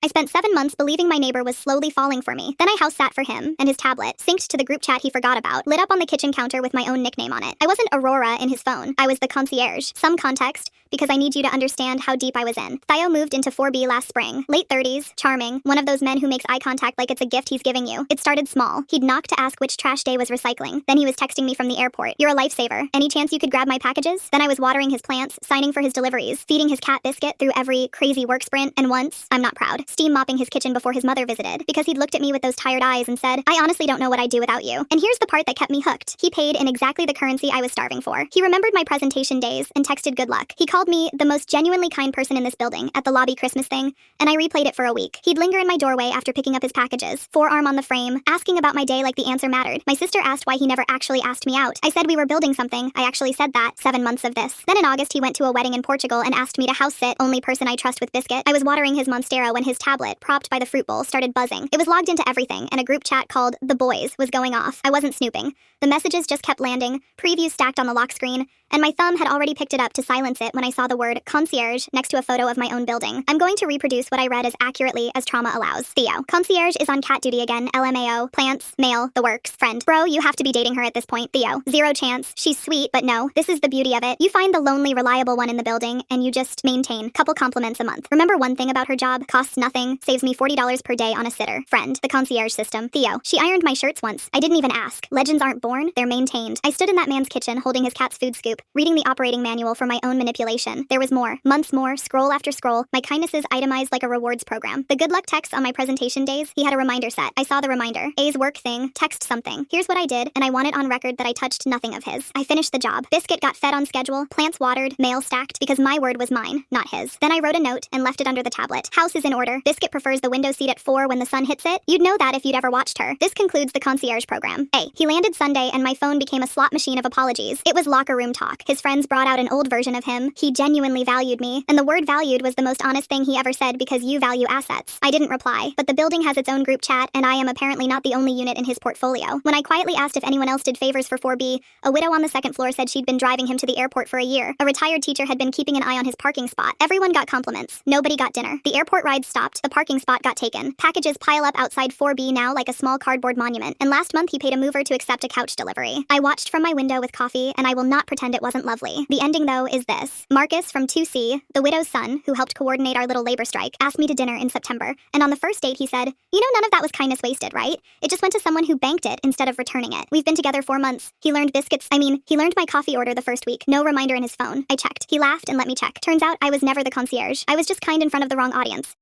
I spent 7 months believing my neighbor was slowly falling for me. Then I house sat for him and his tablet, synced to the group chat he forgot about, lit up on the kitchen counter with my own nickname on it. I wasn't Aurora in his phone. I was the concierge. Some context, because I need you to understand how deep I was in. Theo moved into 4B last spring. Late 30s, charming, one of those men who makes eye contact like it's a gift he's giving you. It started small. He'd knock to ask which trash day was recycling. Then he was texting me from the airport. You're a lifesaver. Any chance you could grab my packages? Then I was watering his plants, signing for his deliveries, feeding his cat Biscuit through every crazy work sprint, and once, I'm not proud, steam mopping his kitchen before his mother visited, because he'd looked at me with those tired eyes and said, I honestly don't know what I'd do without you. And here's the part that kept me hooked. He paid in exactly the currency I was starving for. He remembered my presentation days and texted good luck. He called me the most genuinely kind person in this building at the lobby Christmas thing, and I replayed it for a week. He'd linger in my doorway after picking up his packages, forearm on the frame, asking about my day like the answer mattered. My sister asked why he never actually asked me out. I said we were building something. I actually said that. 7 months of this. Then in August he went to a wedding in Portugal and asked me to house sit, only person I trust with Biscuit. I was watering his Monstera when his tablet, propped by the fruit bowl, started buzzing. It was logged into everything, and a group chat called The Boys was going off. I wasn't snooping. The messages just kept landing, previews stacked on the lock screen, and my thumb had already picked it up to silence it when I saw the word concierge next to a photo of my own building. I'm going to reproduce what I read as accurately as trauma allows. Theo. Concierge is on cat duty again. LMAO. Plants. Mail. The works. Friend. Bro, you have to be dating her at this point. Theo. Zero chance. She's sweet, but no. This is the beauty of it. You find the lonely, reliable one in the building, and you just maintain. Couple compliments a month. Remember one thing about her job? Costs nothing. Saves me $40 per day on a sitter. Friend. The concierge system. Theo. She ironed my shirts once. I didn't even ask. Legends aren't born, they're maintained. I stood in that man's kitchen holding his cat's food scoop, reading the operating manual for my own manipulation. There was more. Months more, scroll after scroll, my kindnesses itemized like a rewards program. The good luck text on my presentation days, he had a reminder set. I saw the reminder. A's work thing, text something. Here's what I did, and I want it on record that I touched nothing of his. I finished the job. Biscuit got fed on schedule, plants watered, mail stacked, because my word was mine, not his. Then I wrote a note and left it under the tablet. House is in order. Biscuit prefers the window seat at 4 when the sun hits it. You'd know that if you'd ever watched her. This concludes the concierge program. A. He landed Sunday and my phone became a slot machine of apologies. It was locker room talk. His friends brought out an old version of him. He genuinely valued me, and the word valued was the most honest thing he ever said because you value assets. I didn't reply, but the building has its own group chat, and I am apparently not the only unit in his portfolio. When I quietly asked if anyone else did favors for 4B, a widow on the second floor said she'd been driving him to the airport for a year. A retired teacher had been keeping an eye on his parking spot. Everyone got compliments. Nobody got dinner. The airport ride stopped. The parking spot got taken. Packages pile up outside 4B now like a small cardboard monument, and last month he paid a mover to accept a couch delivery. I watched from my window with coffee, and I will not pretend it wasn't lovely. The ending, though, is this. Marcus from 2C, the widow's son, who helped coordinate our little labor strike, asked me to dinner in September, and on the first date he said, you know, none of that was kindness wasted, right? It just went to someone who banked it instead of returning it. We've been together 4 months. He learned he learned my coffee order the first week. No reminder in his phone. I checked. He laughed and let me check. Turns out I was never the concierge. I was just kind in front of the wrong audience.